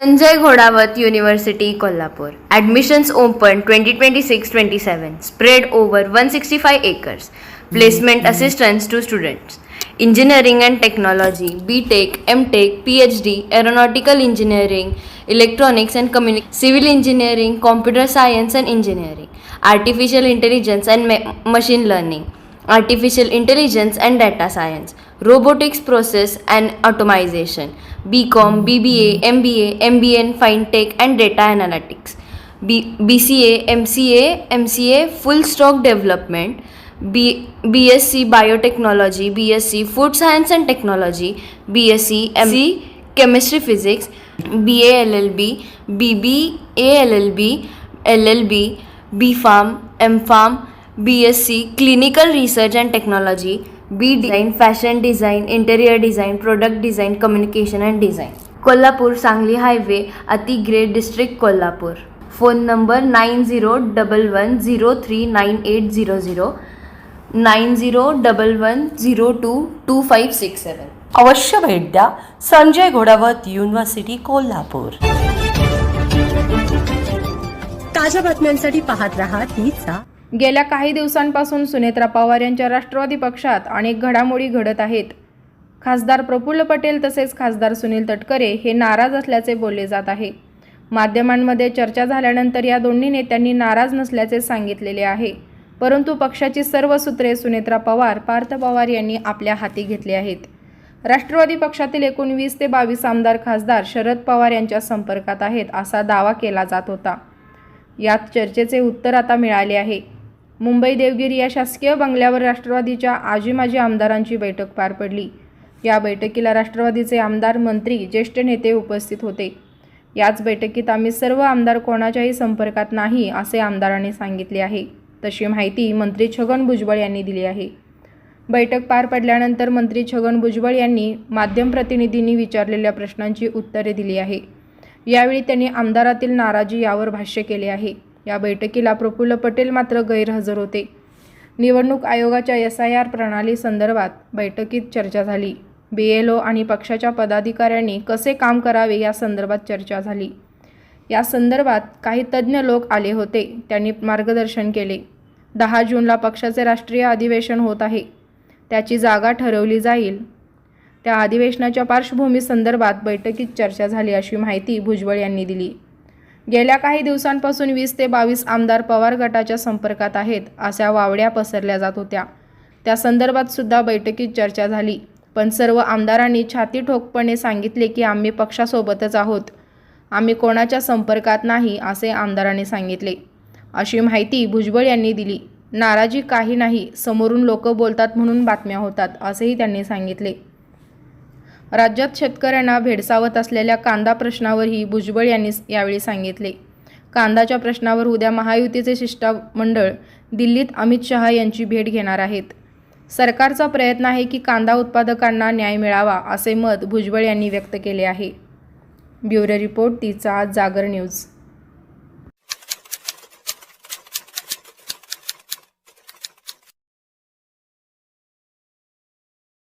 Sanjay Ghodawat University, Kolhapur. Admissions open 2026-27. Spread over 165 acres. Placement assistance to students. Engineering and Technology, BTech, MTech, PhD, Aeronautical Engineering, Electronics and Communication, Civil Engineering, Computer Science and Engineering, Artificial Intelligence and Machine Learning, Artificial Intelligence and Data Science, Robotics Process and Automation, BCom, BBA, MBA, MBN, Fintech and Data Analytics, BCA, MCA, Full Stack Development, BSc Biotechnology, BSc Food Science and Technology, BSc MC Chemistry Physics, BA LLB, BBA LLB, LLB, BPharm, MPharm, BSc Clinical Research and Technology, B Design, Fashion Design, Interior Design, Product Design, Communication and Design. Kolhapur Sangli Highway, Ati Grade District, Kolhapur. Phone number 9011039800, 9011022567. अवश्य भेट द्या Sanjay Ghodawat university Kolhapur. ताज्या बातम्यांसाठी पाहत रहा तीचा. गेल्या काही दिवसांपासून सुनेत्रा पवार यांच्या राष्ट्रवादी पक्षात अनेक घडामोडी घडत आहेत. खासदार प्रफुल्ल पटेल तसेच खासदार सुनील तटकरे हे नाराज असल्याचे बोलले जात आहे. माध्यमांमध्ये चर्चा झाल्यानंतर या दोन्ही नेत्यांनी नाराज नसल्याचे सांगितलेले आहे. परंतु पक्षाची सर्व सूत्रे सुनेत्रा पवार, पार्थ पवार यांनी आपल्या हाती घेतली आहेत. राष्ट्रवादी पक्षातील एकूण 20 ते 22 आमदार खासदार शरद पवार यांच्या संपर्कात आहेत असा दावा केला जात होता. यात चर्चेचे उत्तर आता मिळाले आहे. मुंबई देवगिरी या शासकीय बंगल्यावर राष्ट्रवादीच्या आजी माजी आमदारांची बैठक पार पडली. या बैठकीला राष्ट्रवादीचे आमदार, मंत्री, ज्येष्ठ नेते उपस्थित होते. याच बैठकीत आम्ही सर्व आमदार कोणाच्याही संपर्कात नाही असे आमदारांनी सांगितले आहे. तशी माहिती मंत्री छगन भुजबळ यांनी दिली आहे. बैठक पार पडल्यानंतर मंत्री छगन भुजबळ यांनी माध्यम प्रतिनिधींनी विचारलेल्या प्रश्नांची उत्तरे दिली आहे. यावेळी त्यांनी आमदारातील नाराजी यावर भाष्य केले आहे. या बैठकीला प्रफुल्ल पटेल मात्र गैरहजर होते. निवडणूक आयोगाच्या SIR प्रणाली संदर्भात बैठकीत चर्चा झाली. BLO आणि पक्षाच्या पदाधिकाऱ्यांनी कसे काम करावे या संदर्भात चर्चा झाली. या संदर्भात काही तज्ज्ञ लोक आले होते. त्यांनी मार्गदर्शन केले. 10 जूनला पक्षाचे राष्ट्रीय अधिवेशन होत आहे. त्याची जागा ठरवली जाईल. त्या अधिवेशनाच्या पार्श्वभूमी संदर्भात बैठकीत चर्चा झाली अशी माहिती भुजबळ यांनी दिली. गेल्या काही दिवसांपासून 20 ते 22 आमदार पवार गटाच्या संपर्कात आहेत अशा वावड्या पसरल्या जात होत्या. त्या संदर्भात सुद्धा बैठकीत चर्चा झाली. पण सर्व आमदारांनी छाती ठोकपणे सांगितले की आम्ही पक्षासोबतच आहोत, आम्ही कोणाच्या संपर्कात नाही असे आमदारांनी सांगितले अशी माहिती भुजबळ यांनी दिली. नाराजी काही नाही, समोरून लोक बोलतात म्हणून बातम्या होतात असेही त्यांनी सांगितले. राज्यात शेतकऱ्यांना भेडसावत असलेल्या कांदा प्रश्नावरही भुजबळ यांनी यावेळी सांगितले. कांदाच्या प्रश्नावर उद्या महायुतीचे शिष्टमंडळ दिल्लीत अमित शहा यांची भेट घेणार आहेत. सरकारचा प्रयत्न आहे की कांदा उत्पादकांना न्याय मिळावा असे मत भुजबळ यांनी व्यक्त केले आहे. ब्युरो रिपोर्ट, तीचा आज जागर न्यूज.